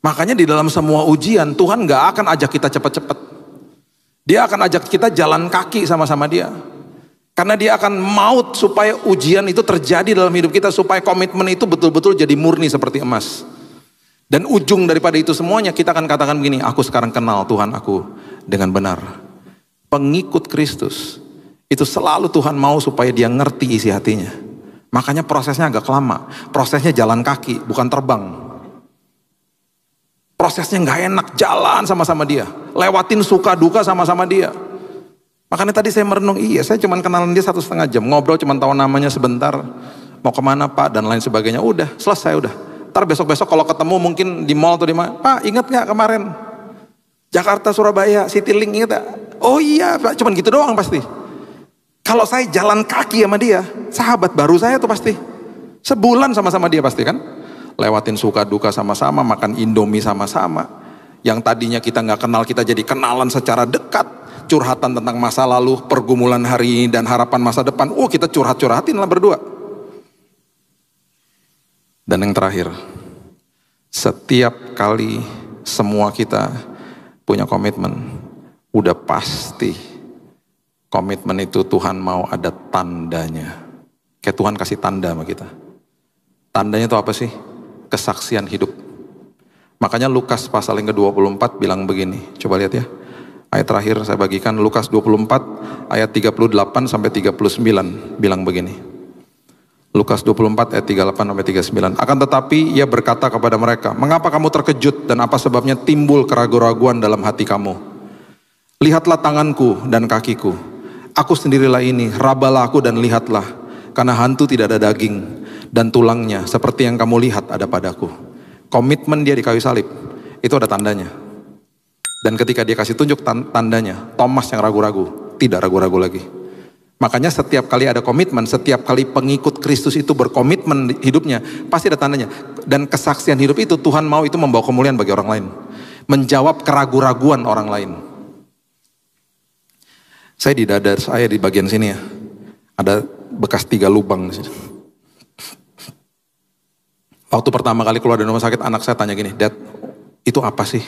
Speaker 1: Makanya di dalam semua ujian, Tuhan nggak akan ajak kita cepat-cepat. Dia akan ajak kita jalan kaki sama-sama dia. Karena dia akan maut supaya ujian itu terjadi dalam hidup kita, supaya komitmen itu betul-betul jadi murni seperti emas. Dan ujung daripada itu semuanya kita akan katakan begini, aku sekarang kenal Tuhan aku dengan benar. Pengikut Kristus itu selalu Tuhan mau supaya dia ngerti isi hatinya. Makanya prosesnya agak lama. Prosesnya jalan kaki, bukan terbang. Prosesnya nggak enak, jalan sama-sama dia. Lewatin suka duka sama-sama dia. Makanya tadi saya merenung, iya saya cuma kenalan dia 1,5 jam. Ngobrol cuma tahu namanya sebentar. Mau kemana Pak dan lain sebagainya. Udah, selesai udah. Ntar besok-besok kalau ketemu mungkin di mall atau di mana. Pak ingat nggak kemarin? Jakarta, Surabaya, Citylink ingat gak? Oh iya Pak, cuman gitu doang pasti. Kalau saya jalan kaki sama dia, sahabat baru saya tuh pasti. Sebulan sama-sama dia pasti kan. Lewatin suka duka sama-sama, makan Indomie sama-sama. Yang tadinya kita gak kenal, kita jadi kenalan secara dekat. Curhatan tentang masa lalu, pergumulan hari ini dan harapan masa depan. Kita curhat-curhatin lah berdua. Dan yang terakhir, setiap kali semua kita punya komitmen, udah pasti komitmen itu Tuhan mau ada tandanya. Kayak Tuhan kasih tanda sama kita. Tandanya itu apa sih? kesaksian hidup. Makanya Lukas pasal yang ke-24 bilang begini. Coba lihat ya. Ayat terakhir saya bagikan, Lukas 24 ayat 38 sampai 39 bilang begini. Lukas 24 ayat 38 sampai 39. Akan tetapi ia berkata kepada mereka, mengapa kamu terkejut dan apa sebabnya timbul keraguan-raguan dalam hati kamu? Lihatlah tanganku dan kakiku. Aku sendirilah ini, rabalah aku dan lihatlah. Karena hantu tidak ada daging dan tulangnya seperti yang kamu lihat ada padaku. Komitmen dia di kayu salib, itu ada tandanya. Dan ketika dia kasih tunjuk tandanya, Thomas yang ragu-ragu, tidak ragu-ragu lagi. Makanya setiap kali ada komitmen, setiap kali pengikut Kristus itu berkomitmen hidupnya, pasti ada tandanya. Dan kesaksian hidup itu Tuhan mau itu membawa kemuliaan bagi orang lain. Menjawab keraguan-raguan orang lain. Saya di dada saya di bagian sini ya, ada bekas 3 lubang di sini. Waktu pertama kali keluar dari rumah sakit, anak saya tanya gini, Dad, itu apa sih?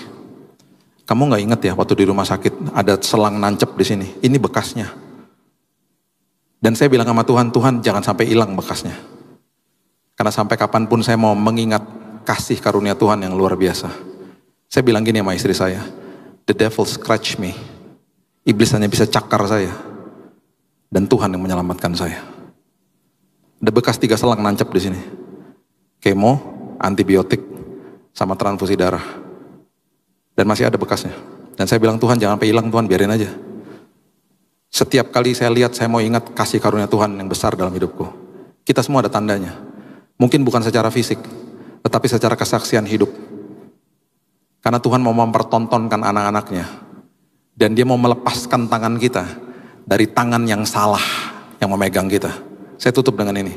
Speaker 1: Kamu nggak ingat ya waktu di rumah sakit ada selang nancep di sini? Ini bekasnya. Dan saya bilang sama Tuhan, Tuhan jangan sampai hilang bekasnya. Karena sampai kapanpun saya mau mengingat kasih karunia Tuhan yang luar biasa. Saya bilang gini sama istri saya, the devil scratch me. Iblis hanya bisa cakar saya. Dan Tuhan yang menyelamatkan saya. Ada bekas 3 selang nancep di sini. Kemo, antibiotik, sama transfusi darah. Dan masih ada bekasnya. Dan saya bilang, Tuhan jangan sampai hilang, Tuhan biarin aja. Setiap kali saya lihat, saya mau ingat kasih karunia Tuhan yang besar dalam hidupku. Kita semua ada tandanya. Mungkin bukan secara fisik, tetapi secara kesaksian hidup. Karena Tuhan mau mempertontonkan anak-anaknya. Dan dia mau melepaskan tangan kita dari tangan yang salah yang memegang kita. Saya tutup dengan ini.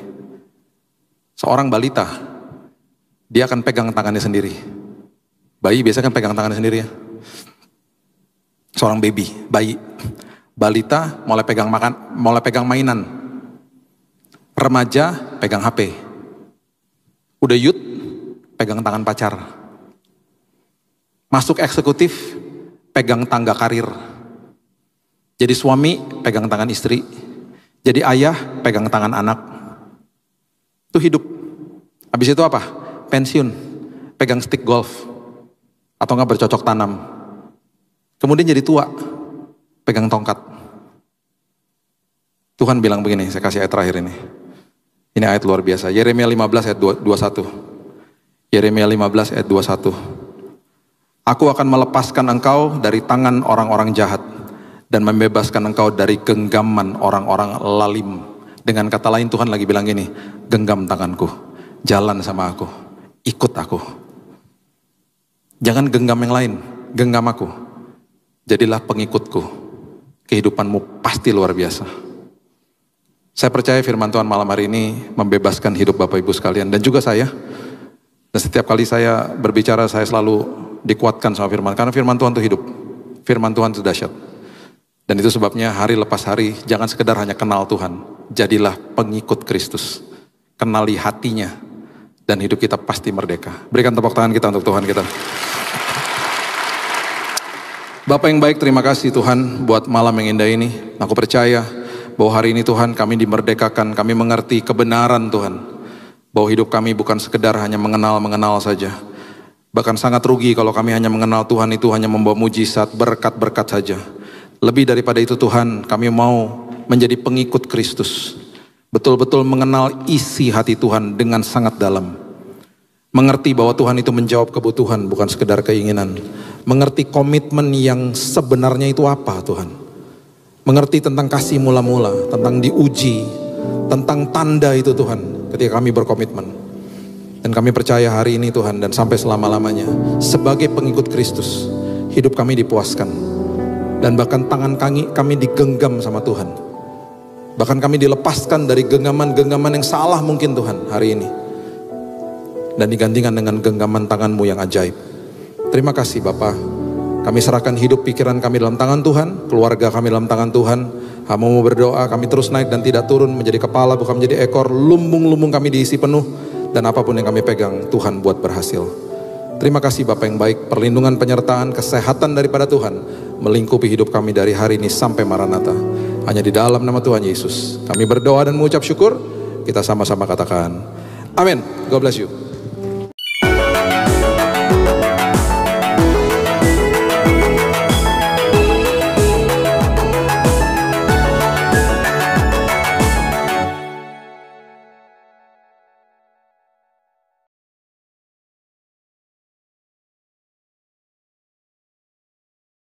Speaker 1: Seorang balita, dia akan pegang tangannya sendiri. Bayi biasanya kan pegang tangannya sendiri ya. Seorang bayi. Balita mulai pegang mainan. Remaja pegang HP. Udah youth, pegang tangan pacar. Masuk eksekutif, pegang tangga karir. Jadi suami, pegang tangan istri. Jadi ayah, pegang tangan anak. Itu hidup. Habis itu apa? Pensiun, pegang stick golf. Atau enggak bercocok tanam. Kemudian jadi tua, pegang tongkat. Tuhan bilang begini, saya kasih ayat terakhir ini. Ini ayat luar biasa. Yeremia 15 ayat 21. Yeremia 15 ayat 21. Aku akan melepaskan engkau dari tangan orang-orang jahat dan membebaskan engkau dari genggaman orang-orang lalim. Dengan kata lain Tuhan lagi bilang gini, genggam tanganku, jalan sama aku, ikut aku. Jangan genggam yang lain, genggam aku. Jadilah pengikutku. Kehidupanmu pasti luar biasa. Saya percaya firman Tuhan malam hari ini membebaskan hidup Bapak Ibu sekalian dan juga saya. Dan setiap kali saya berbicara saya selalu dikuatkan sama firman. Karena firman Tuhan itu hidup. Firman Tuhan itu dahsyat. Dan itu sebabnya hari lepas hari jangan sekedar hanya kenal Tuhan. Jadilah pengikut Kristus. Kenali hatinya. Dan hidup kita pasti merdeka. Berikan tepuk tangan kita untuk Tuhan kita. Bapak yang baik, terima kasih Tuhan buat malam yang indah ini. Aku percaya bahwa hari ini Tuhan kami dimerdekakan. Kami mengerti kebenaran Tuhan. Bahwa hidup kami bukan sekedar hanya mengenal saja. Bahkan sangat rugi kalau kami hanya mengenal Tuhan itu hanya membawa mujizat, berkat-berkat saja. Lebih daripada itu Tuhan, kami mau menjadi pengikut Kristus. Betul-betul mengenal isi hati Tuhan dengan sangat dalam. Mengerti bahwa Tuhan itu menjawab kebutuhan, bukan sekedar keinginan. Mengerti komitmen yang sebenarnya itu apa Tuhan. Mengerti tentang kasih mula-mula, tentang diuji, tentang tanda itu Tuhan, ketika kami berkomitmen. Dan kami percaya hari ini Tuhan, dan sampai selama-lamanya, sebagai pengikut Kristus, hidup kami dipuaskan. Dan bahkan tangan kami digenggam sama Tuhan. Bahkan kami dilepaskan dari genggaman-genggaman yang salah mungkin Tuhan hari ini. Dan digantikan dengan genggaman tangan-Mu yang ajaib. Terima kasih Bapa. Kami serahkan hidup pikiran kami dalam tangan Tuhan. Keluarga kami dalam tangan Tuhan. Hamba-Mu berdoa kami terus naik dan tidak turun. Menjadi kepala bukan menjadi ekor. Lumbung-lumbung kami diisi penuh. Dan apapun yang kami pegang Tuhan buat berhasil. Terima kasih Bapa yang baik. Perlindungan, penyertaan, kesehatan daripada Tuhan melingkupi hidup kami dari hari ini sampai Maranatha. Hanya di dalam nama Tuhan Yesus kami berdoa dan mengucap syukur. Kita sama-sama katakan amin. God bless you.